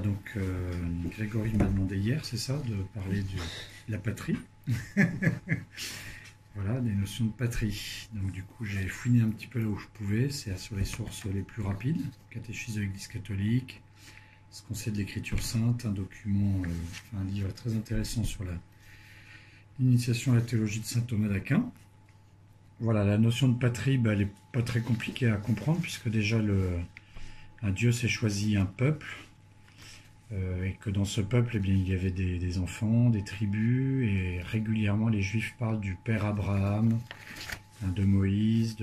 donc Grégory m'a demandé hier, c'est ça, de parler de la patrie. Voilà, des notions de patrie. Donc du coup, j'ai fouiné un petit peu là où je pouvais, c'est sur les sources les plus rapides, catéchisme de l'Église catholique, ce qu'on sait de l'Écriture sainte, un document, un livre très intéressant sur l'initiation à la théologie de saint Thomas d'Aquin. Voilà, la notion de patrie, elle n'est pas très compliquée à comprendre, puisque déjà un Dieu s'est choisi un peuple, et que dans ce peuple, eh bien, il y avait des enfants, des tribus, et régulièrement les Juifs parlent du père Abraham, de Moïse,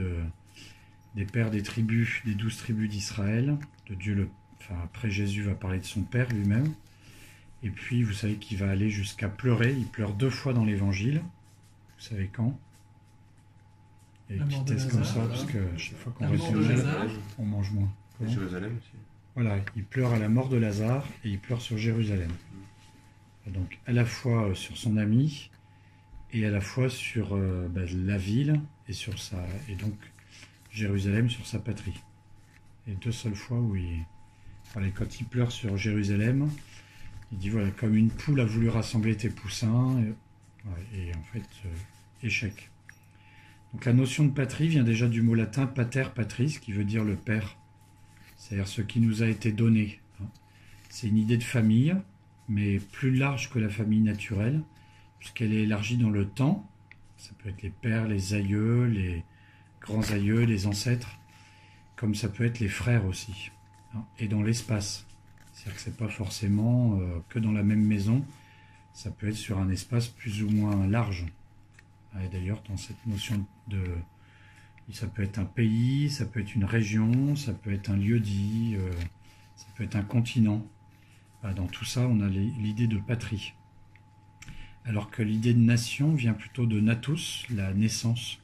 des pères des tribus, des 12 tribus d'Israël, de Dieu après Jésus va parler de son père lui-même, et puis vous savez qu'il va aller jusqu'à pleurer, il pleure 2 fois dans l'évangile, vous savez quand? Il y a une petite thèse comme ça, parce que chaque fois qu'on répond, on mange moins. Comment? Jérusalem aussi. Voilà, il pleure à la mort de Lazare et il pleure sur Jérusalem. Donc à la fois sur son ami et à la fois sur la ville et donc Jérusalem sur sa patrie. Et 2 seules fois où quand il pleure sur Jérusalem, il dit voilà, comme une poule a voulu rassembler tes poussins, et en fait échec. Donc la notion de patrie vient déjà du mot latin pater patris, qui veut dire le père. C'est-à-dire ce qui nous a été donné. C'est une idée de famille, mais plus large que la famille naturelle, puisqu'elle est élargie dans le temps. Ça peut être les pères, les aïeux, les grands-aïeux, les ancêtres, comme ça peut être les frères aussi. Et dans l'espace. C'est-à-dire que ce n'est pas forcément que dans la même maison, ça peut être sur un espace plus ou moins large. Et d'ailleurs, dans cette notion ça peut être un pays, ça peut être une région, ça peut être un lieu-dit, ça peut être un continent. Dans tout ça, on a l'idée de patrie. Alors que l'idée de nation vient plutôt de natus, la naissance.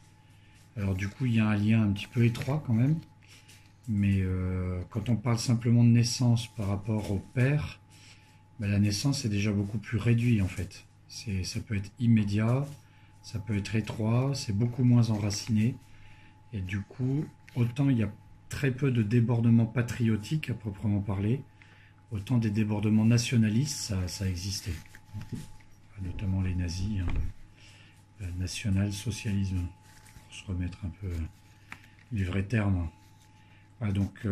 Alors du coup, il y a un lien un petit peu étroit quand même. Mais quand on parle simplement de naissance par rapport au père, la naissance est déjà beaucoup plus réduit en fait. Ça peut être immédiat, ça peut être étroit, c'est beaucoup moins enraciné. Et du coup, autant il y a très peu de débordements patriotiques à proprement parler, autant des débordements nationalistes, ça existait. Notamment les nazis, national-socialisme, pour se remettre un peu les vrais termes. Voilà, donc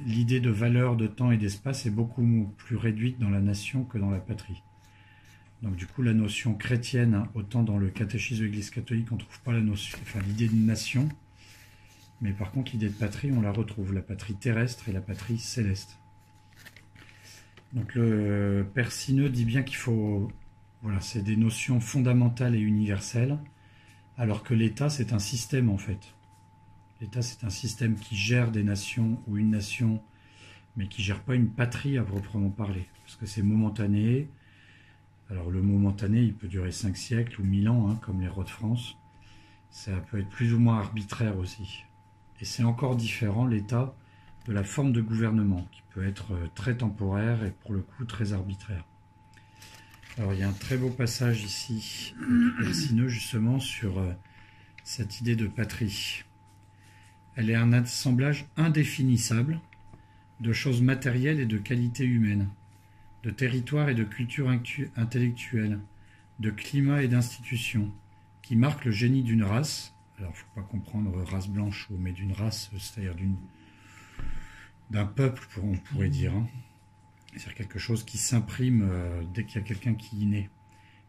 l'idée de valeur, de temps et d'espace est beaucoup plus réduite dans la nation que dans la patrie. Donc du coup, la notion chrétienne, autant dans le catéchisme de l'Église catholique, on ne trouve pas l'idée de nation, mais par contre, l'idée de patrie, on la retrouve, la patrie terrestre et la patrie céleste. Donc le Père Sineux dit bien qu'il faut... Voilà, c'est des notions fondamentales et universelles, alors que l'État, c'est un système en fait. L'État, c'est un système qui gère des nations ou une nation, mais qui ne gère pas une patrie à proprement parler, parce que c'est momentané. Alors le momentané, il peut durer 5 siècles ou 1000 ans, comme les rois de France. Ça peut être plus ou moins arbitraire aussi. Et c'est encore différent, l'État, de la forme de gouvernement, qui peut être très temporaire et pour le coup très arbitraire. Alors il y a un très beau passage ici, Persineux, justement, sur cette idée de patrie. Elle est un assemblage indéfinissable de choses matérielles et de qualités humaines, de territoires et de culture intellectuelle, de climat et d'institutions, qui marque le génie d'une race. Alors, il ne faut pas comprendre race blanche, mais d'une race, c'est-à-dire d'un peuple, on pourrait dire. C'est-à-dire quelque chose qui s'imprime dès qu'il y a quelqu'un qui y naît,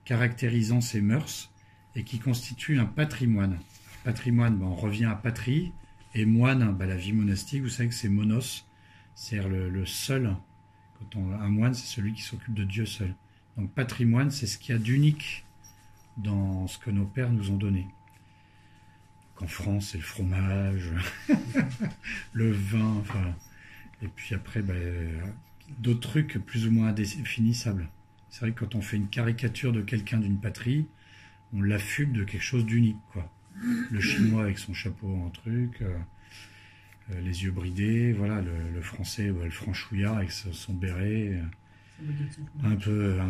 caractérisant ses mœurs et qui constitue un patrimoine. Patrimoine, on revient à patrie, et moine, la vie monastique, vous savez que c'est monos, c'est-à-dire le seul. Un moine, c'est celui qui s'occupe de Dieu seul. Donc patrimoine, c'est ce qu'il y a d'unique dans ce que nos pères nous ont donné. En France, c'est le fromage, le vin, et puis après, d'autres trucs plus ou moins indéfinissables. C'est vrai que quand on fait une caricature de quelqu'un d'une patrie, on l'affuble de quelque chose d'unique, quoi. Le chinois avec son chapeau en truc, les yeux bridés, voilà, le français, le franchouillard avec son béret, un peu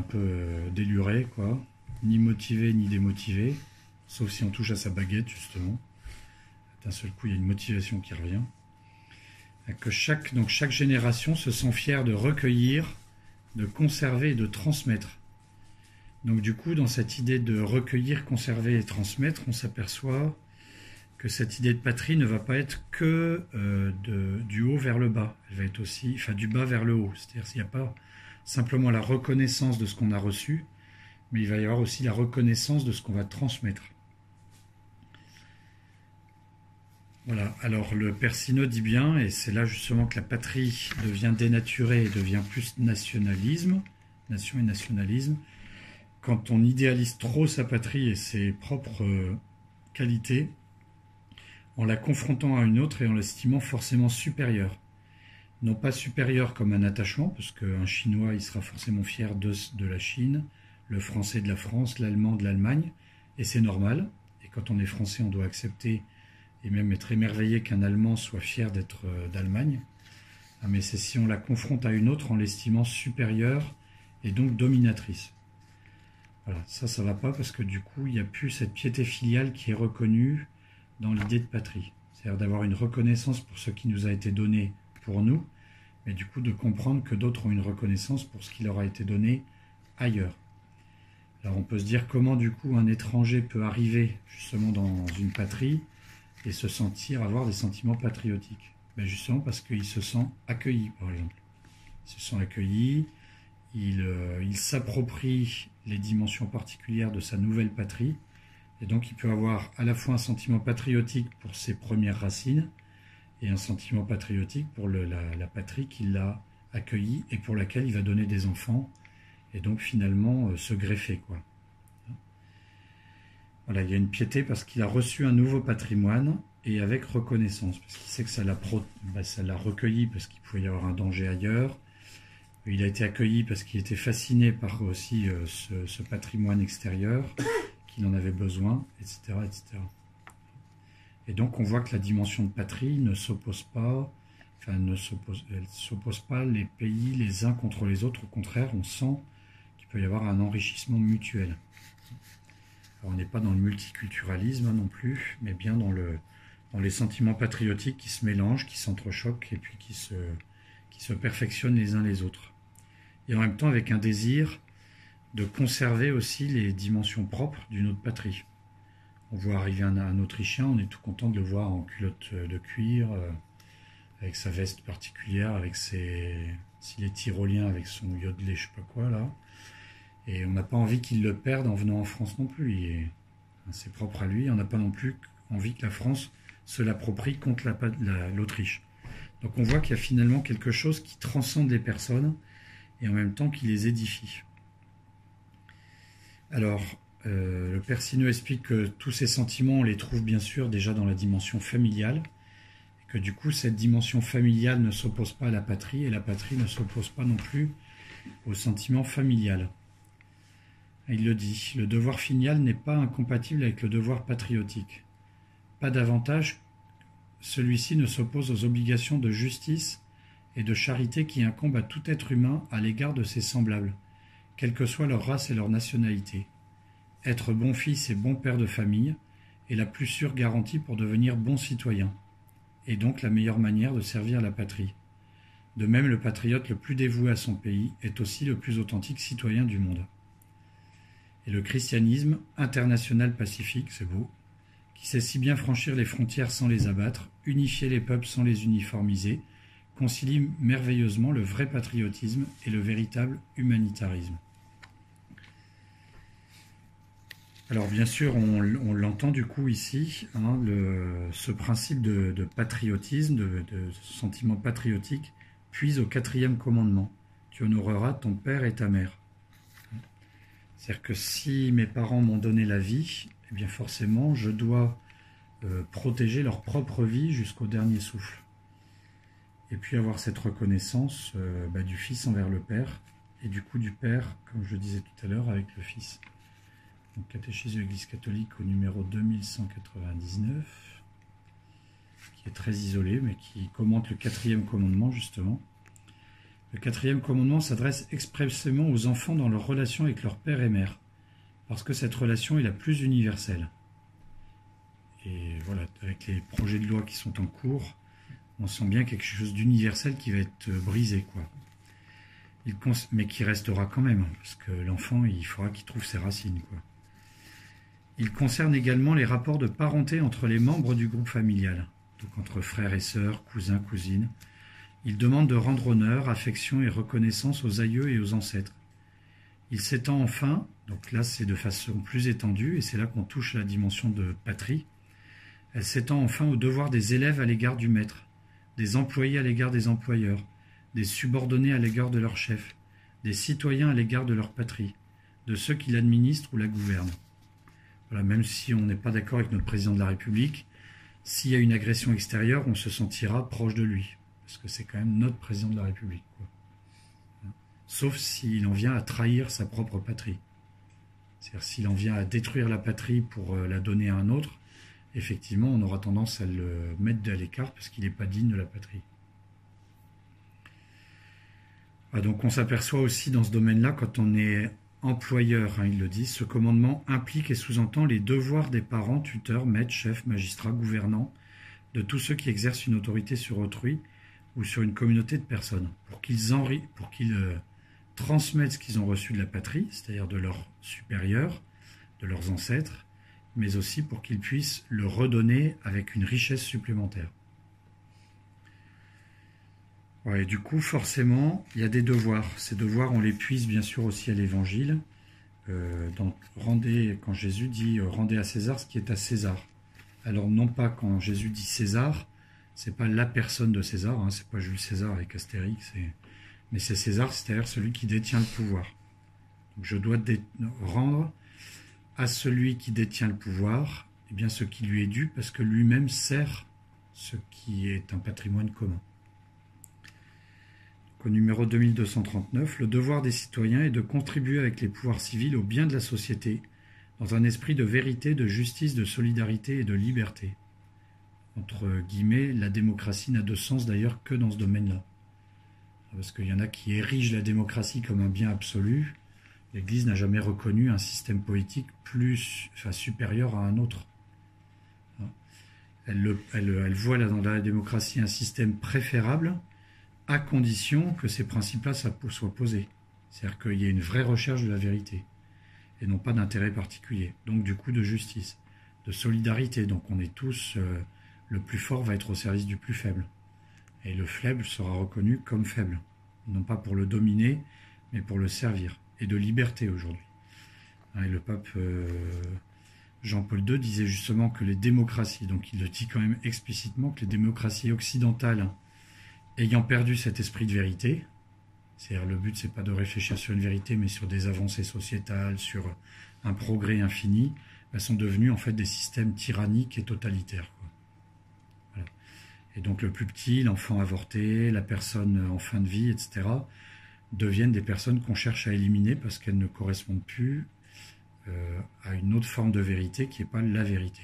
déluré, quoi. Ni motivé ni démotivé, sauf si on touche à sa baguette, justement. D'un seul coup, il y a une motivation qui revient. Que chaque génération se sent fière de recueillir de conserver et de transmettre. Donc du coup, dans cette idée de recueillir, conserver et transmettre, on s'aperçoit que cette idée de patrie ne va pas être que du haut vers le bas, elle va être aussi, enfin du bas vers le haut. C'est-à-dire qu'il n'y a pas simplement la reconnaissance de ce qu'on a reçu, mais il va y avoir aussi la reconnaissance de ce qu'on va transmettre. Voilà, alors le Père Sinot dit bien, et c'est là justement que la patrie devient dénaturée et devient plus nationalisme, nation et nationalisme, quand on idéalise trop sa patrie et ses propres qualités, en la confrontant à une autre et en l'estimant forcément supérieure. Non pas supérieure comme un attachement, parce qu'un Chinois il sera forcément fier de la Chine, le Français de la France, l'Allemand de l'Allemagne, et c'est normal, et quand on est Français on doit accepter et même être émerveillé qu'un Allemand soit fier d'être d'Allemagne. Mais c'est si on la confronte à une autre en l'estimant supérieure et donc dominatrice. Voilà, ça va pas parce que du coup, il n'y a plus cette piété filiale qui est reconnue dans l'idée de patrie. C'est-à-dire d'avoir une reconnaissance pour ce qui nous a été donné pour nous, mais du coup de comprendre que d'autres ont une reconnaissance pour ce qui leur a été donné ailleurs. Alors on peut se dire comment du coup un étranger peut arriver justement dans une patrie et se sentir, avoir des sentiments patriotiques. Ben justement parce qu'il se sent accueilli, par exemple. Il se sent accueilli, il s'approprie les dimensions particulières de sa nouvelle patrie, et donc il peut avoir à la fois un sentiment patriotique pour ses premières racines, et un sentiment patriotique pour la patrie qui l'a accueilli et pour laquelle il va donner des enfants, et donc finalement se greffer, quoi. Voilà, il y a une piété parce qu'il a reçu un nouveau patrimoine et avec reconnaissance, parce qu'il sait que ça l'a recueilli parce qu'il pouvait y avoir un danger ailleurs. Il a été accueilli parce qu'il était fasciné par aussi ce patrimoine extérieur, qu'il en avait besoin, etc., etc. Et donc on voit que la dimension de patrie ne s'oppose pas, elle ne s'oppose pas les pays les uns contre les autres. Au contraire, on sent qu'il peut y avoir un enrichissement mutuel. Alors, on n'est pas dans le multiculturalisme non plus, mais bien dans les sentiments patriotiques qui se mélangent, qui s'entrechoquent et puis qui se perfectionnent les uns les autres. Et en même temps avec un désir de conserver aussi les dimensions propres d'une autre patrie. On voit arriver un Autrichien, on est tout content de le voir en culotte de cuir, avec sa veste particulière, avec s'il est tyrolien, avec son yodelet, je sais pas quoi là. Et on n'a pas envie qu'il le perde en venant en France non plus. C'est propre à lui. On n'a pas non plus envie que la France se l'approprie contre l'Autriche. Donc on voit qu'il y a finalement quelque chose qui transcende les personnes et en même temps qui les édifie. Alors, le Père Sinot explique que tous ces sentiments, on les trouve bien sûr déjà dans la dimension familiale, et que du coup cette dimension familiale ne s'oppose pas à la patrie, et la patrie ne s'oppose pas non plus au sentiment familial. Il le dit, le devoir filial n'est pas incompatible avec le devoir patriotique. Pas davantage, celui-ci ne s'oppose aux obligations de justice et de charité qui incombent à tout être humain à l'égard de ses semblables, quelle que soit leur race et leur nationalité. Être bon fils et bon père de famille est la plus sûre garantie pour devenir bon citoyen, et donc la meilleure manière de servir la patrie. De même, le patriote le plus dévoué à son pays est aussi le plus authentique citoyen du monde. Et le christianisme international pacifique, c'est beau, qui sait si bien franchir les frontières sans les abattre, unifier les peuples sans les uniformiser, concilie merveilleusement le vrai patriotisme et le véritable humanitarisme. Alors bien sûr, on l'entend du coup ici, ce principe de patriotisme, de sentiment patriotique, puise au 4e commandement. Tu honoreras ton père et ta mère. C'est-à-dire que si mes parents m'ont donné la vie, eh bien forcément, je dois protéger leur propre vie jusqu'au dernier souffle. Et puis avoir cette reconnaissance du fils envers le père, et du coup du père, comme je le disais tout à l'heure, avec le fils. Donc catéchisme de l'Église catholique au numéro 2199, qui est très isolé, mais qui commente le 4e commandement justement. Le 4e commandement s'adresse expressément aux enfants dans leur relation avec leur père et mère, parce que cette relation est la plus universelle. Et voilà, avec les projets de loi qui sont en cours, on sent bien quelque chose d'universel qui va être brisé, quoi. Mais qui restera quand même, parce que l'enfant, il faudra qu'il trouve ses racines, quoi. Il concerne également les rapports de parenté entre les membres du groupe familial, donc entre frères et sœurs, cousins, cousines. Il demande de rendre honneur, affection et reconnaissance aux aïeux et aux ancêtres. Il s'étend enfin, donc là c'est de façon plus étendue, et c'est là qu'on touche à la dimension de patrie, elle s'étend enfin aux devoirs des élèves à l'égard du maître, des employés à l'égard des employeurs, des subordonnés à l'égard de leur chef, des citoyens à l'égard de leur patrie, de ceux qui l'administrent ou la gouvernent. Voilà, même si on n'est pas d'accord avec notre président de la République, s'il y a une agression extérieure, on se sentira proche de lui, parce que c'est quand même notre président de la République, quoi. Sauf s'il en vient à trahir sa propre patrie. C'est-à-dire s'il en vient à détruire la patrie pour la donner à un autre, effectivement, on aura tendance à le mettre à l'écart parce qu'il n'est pas digne de la patrie. Ah, donc on s'aperçoit aussi dans ce domaine-là, quand on est employeur, il le dit, ce commandement implique et sous-entend les devoirs des parents, tuteurs, maîtres, chefs, magistrats, gouvernants, de tous ceux qui exercent une autorité sur autrui ou sur une communauté de personnes, pour qu'ils transmettent ce qu'ils ont reçu de la patrie, c'est-à-dire de leurs supérieurs, de leurs ancêtres, mais aussi pour qu'ils puissent le redonner avec une richesse supplémentaire. Ouais, et du coup, forcément, il y a des devoirs. Ces devoirs, on les puise bien sûr aussi à l'Évangile. Quand Jésus dit « rendez à César ce qui est à César ». Alors non pas quand Jésus dit César, c'est pas la personne de César, hein, c'est pas Jules César avec Astérix, mais c'est César, c'est-à-dire celui qui détient le pouvoir. Donc je dois rendre à celui qui détient le pouvoir, eh bien ce qui lui est dû, parce que lui-même sert ce qui est un patrimoine commun. Donc, au numéro 2239, le devoir des citoyens est de contribuer avec les pouvoirs civils au bien de la société, dans un esprit de vérité, de justice, de solidarité et de liberté. Entre guillemets, la démocratie n'a de sens d'ailleurs que dans ce domaine-là. Parce qu'il y en a qui érigent la démocratie comme un bien absolu. L'Église n'a jamais reconnu un système politique supérieur à un autre. Elle voit dans la démocratie un système préférable, à condition que ces principes-là soient posés. C'est-à-dire qu'il y ait une vraie recherche de la vérité, et non pas d'intérêt particulier. Donc du coup de justice, de solidarité. Donc on est tous, le plus fort va être au service du plus faible. Et le faible sera reconnu comme faible. Non pas pour le dominer, mais pour le servir. Et de liberté aujourd'hui. Et le pape Jean-Paul II disait justement que les démocraties, donc il le dit quand même explicitement, que les démocraties occidentales, ayant perdu cet esprit de vérité, c'est-à-dire le but c'est pas de réfléchir sur une vérité, mais sur des avancées sociétales, sur un progrès infini, sont devenues en fait des systèmes tyranniques et totalitaires, quoi. Voilà. Et donc le plus petit, l'enfant avorté, la personne en fin de vie, etc., deviennent des personnes qu'on cherche à éliminer parce qu'elles ne correspondent plus à une autre forme de vérité qui n'est pas la vérité.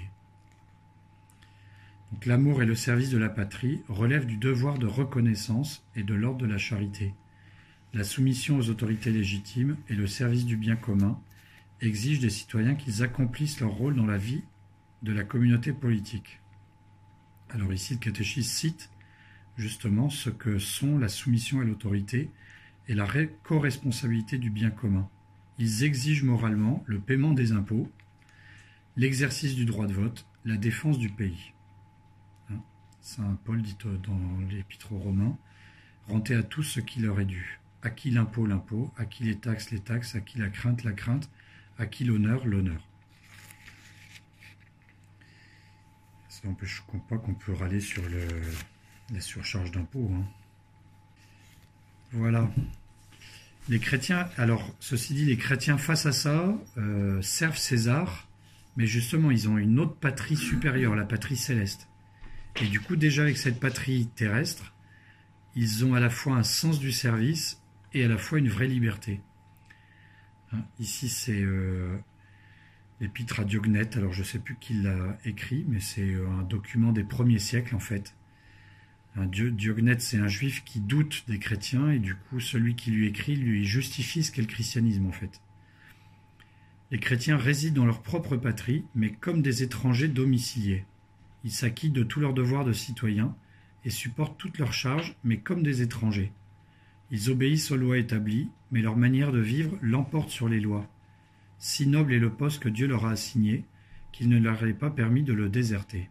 Donc l'amour et le service de la patrie relèvent du devoir de reconnaissance et de l'ordre de la charité. La soumission aux autorités légitimes et le service du bien commun exigent des citoyens qu'ils accomplissent leur rôle dans la vie de la communauté politique. Alors ici, le catéchisme cite justement ce que sont la soumission à l'autorité et la co-responsabilité du bien commun. Ils exigent moralement le paiement des impôts, l'exercice du droit de vote, la défense du pays. Saint Paul dit dans l'Épître aux Romains, « Rendez à tous ce qui leur est dû. À qui l'impôt, l'impôt, à qui les taxes, à qui la crainte, à qui l'honneur, l'honneur. » Ça n'empêche pas qu'on peut râler sur la surcharge d'impôts. Voilà. Les chrétiens, alors ceci dit, les chrétiens face à ça servent César, mais justement ils ont une autre patrie supérieure, la patrie céleste. Et du coup déjà avec cette patrie terrestre, ils ont à la fois un sens du service et à la fois une vraie liberté. Ici c'est l'épître à Diognète, alors je ne sais plus qui l'a écrit, mais c'est un document des premiers siècles en fait. Diognète, c'est un juif qui doute des chrétiens, et du coup, celui qui lui écrit lui justifie ce qu'est le christianisme, en fait. Les chrétiens résident dans leur propre patrie, mais comme des étrangers domiciliés. Ils s'acquittent de tous leurs devoirs de citoyens et supportent toutes leurs charges, mais comme des étrangers. Ils obéissent aux lois établies, mais leur manière de vivre l'emporte sur les lois. Si noble est le poste que Dieu leur a assigné, qu'il ne leur est pas permis de le déserter.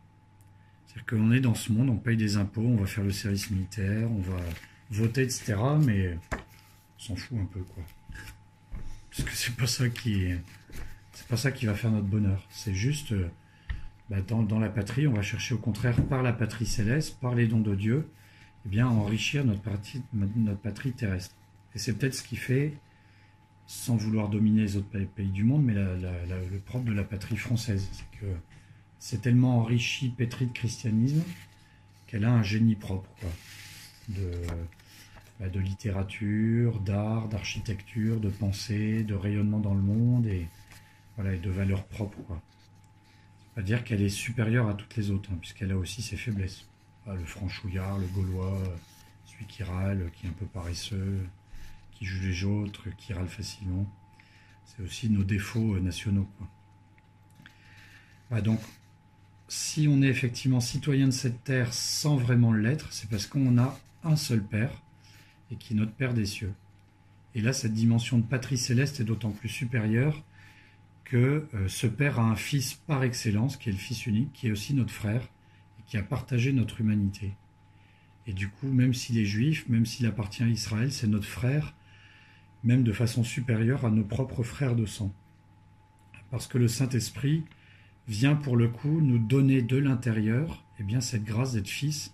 C'est-à-dire qu'on est dans ce monde, on paye des impôts, on va faire le service militaire, on va voter, etc. Mais on s'en fout un peu, quoi. Parce que c'est pas ça qui va faire notre bonheur. C'est juste, dans la patrie, on va chercher au contraire, par la patrie céleste, par les dons de Dieu, eh bien, enrichir notre patrie terrestre. Et c'est peut-être ce qui fait, sans vouloir dominer les autres pays du monde, mais le propre de la patrie française. C'est que c'est tellement enrichi, pétri de christianisme, qu'elle a un génie propre, quoi. De littérature, d'art, d'architecture, de pensée, de rayonnement dans le monde, et de valeurs propres, quoi. Ça veut pas dire qu'elle est supérieure à toutes les autres, puisqu'elle a aussi ses faiblesses. Le franchouillard, le gaulois, celui qui râle, qui est un peu paresseux, qui juge les autres, qui râle facilement. C'est aussi nos défauts nationaux, quoi. Donc, si on est effectivement citoyen de cette terre sans vraiment l'être, c'est parce qu'on a un seul Père, et qui est notre Père des cieux. Et là, cette dimension de patrie céleste est d'autant plus supérieure que ce Père a un Fils par excellence, qui est le Fils unique, qui est aussi notre frère, et qui a partagé notre humanité. Et du coup, même s'il est juif, même s'il appartient à Israël, c'est notre frère, même de façon supérieure à nos propres frères de sang. Parce que le Saint-Esprit vient pour le coup nous donner de l'intérieur cette grâce d'être fils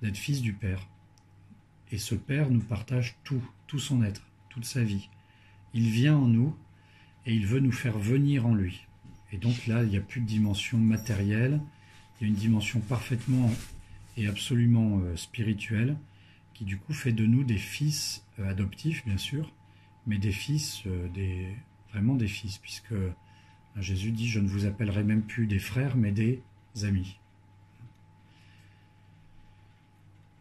du Père. Et ce Père nous partage tout son être, toute sa vie. Il vient en nous et il veut nous faire venir en lui. Et donc là, il n'y a plus de dimension matérielle, il y a une dimension parfaitement et absolument spirituelle qui du coup fait de nous des fils adoptifs, bien sûr, mais des fils, vraiment des fils, puisque Jésus dit « Je ne vous appellerai même plus des frères, mais des amis ».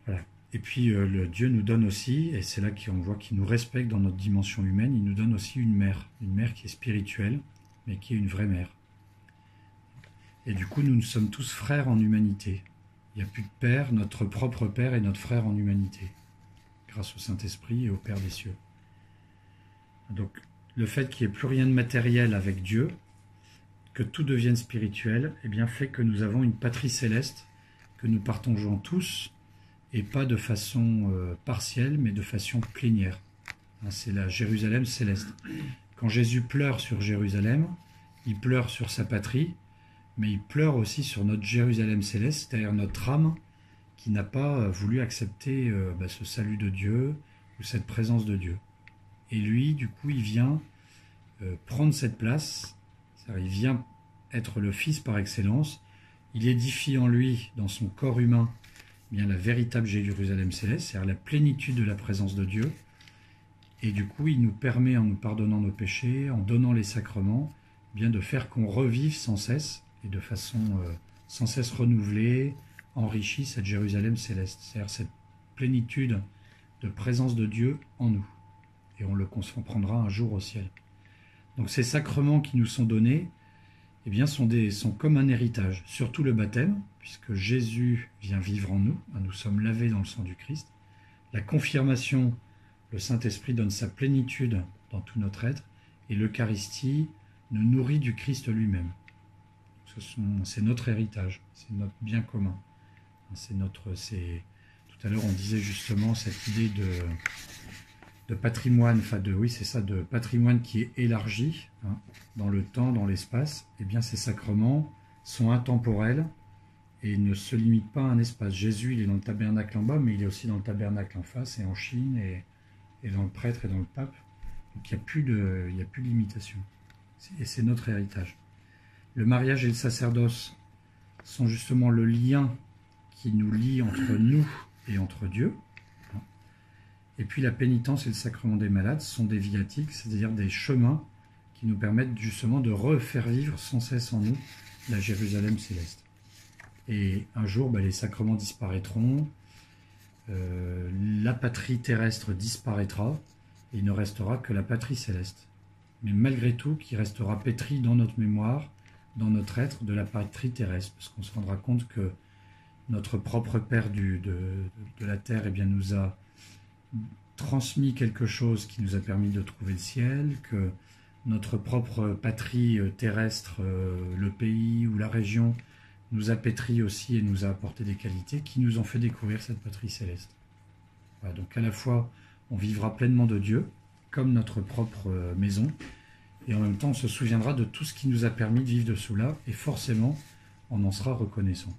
Voilà. Et puis le Dieu nous donne aussi, et c'est là qu'on voit qu'il nous respecte dans notre dimension humaine, il nous donne aussi une mère qui est spirituelle, mais qui est une vraie mère. Et du coup, nous sommes tous frères en humanité. Il n'y a plus de père, notre propre Père est notre frère en humanité, grâce au Saint-Esprit et au Père des cieux. Donc, le fait qu'il n'y ait plus rien de matériel avec Dieu, que tout devienne spirituel, fait que nous avons une patrie céleste, que nous partageons tous, et pas de façon partielle, mais de façon plénière. C'est la Jérusalem céleste. Quand Jésus pleure sur Jérusalem, il pleure sur sa patrie, mais il pleure aussi sur notre Jérusalem céleste, c'est-à-dire notre âme qui n'a pas voulu accepter ce salut de Dieu ou cette présence de Dieu. Et lui, du coup, il vient prendre cette place, c'est-à-dire il vient être le Fils par excellence, il édifie en lui, dans son corps humain, la véritable Jérusalem céleste, c'est-à-dire la plénitude de la présence de Dieu, et du coup, il nous permet, en nous pardonnant nos péchés, en donnant les sacrements, de faire qu'on revive sans cesse, et de façon sans cesse renouvelée, enrichie cette Jérusalem céleste, c'est-à-dire cette plénitude de présence de Dieu en nous. Et on le comprendra un jour au ciel. Donc ces sacrements qui nous sont donnés, sont comme un héritage, surtout le baptême, puisque Jésus vient vivre en nous, nous sommes lavés dans le sang du Christ. La confirmation, le Saint-Esprit donne sa plénitude dans tout notre être, et l'Eucharistie nous nourrit du Christ lui-même. C'est notre héritage, c'est notre bien commun. Tout à l'heure, on disait justement cette idée de patrimoine, de patrimoine qui est élargi dans le temps, dans l'espace. Ces sacrements sont intemporels et ne se limitent pas à un espace. Jésus, il est dans le tabernacle en bas, mais il est aussi dans le tabernacle en face et en Chine et dans le prêtre et dans le pape. Donc il n'y a plus de limitation. Et c'est notre héritage. Le mariage et le sacerdoce sont justement le lien qui nous lie entre nous et entre Dieu. Et puis la pénitence et le sacrement des malades sont des viatiques, c'est-à-dire des chemins qui nous permettent justement de refaire vivre sans cesse en nous la Jérusalem céleste. Et un jour, les sacrements disparaîtront, la patrie terrestre disparaîtra, et il ne restera que la patrie céleste. Mais malgré tout, qui restera pétri dans notre mémoire, dans notre être, de la patrie terrestre, parce qu'on se rendra compte que notre propre Père de la terre nous a transmis quelque chose qui nous a permis de trouver le ciel, que notre propre patrie terrestre, le pays ou la région, nous a pétri aussi et nous a apporté des qualités qui nous ont fait découvrir cette patrie céleste. Voilà, donc à la fois, on vivra pleinement de Dieu, comme notre propre maison, et en même temps, on se souviendra de tout ce qui nous a permis de vivre de cela, et forcément, on en sera reconnaissant.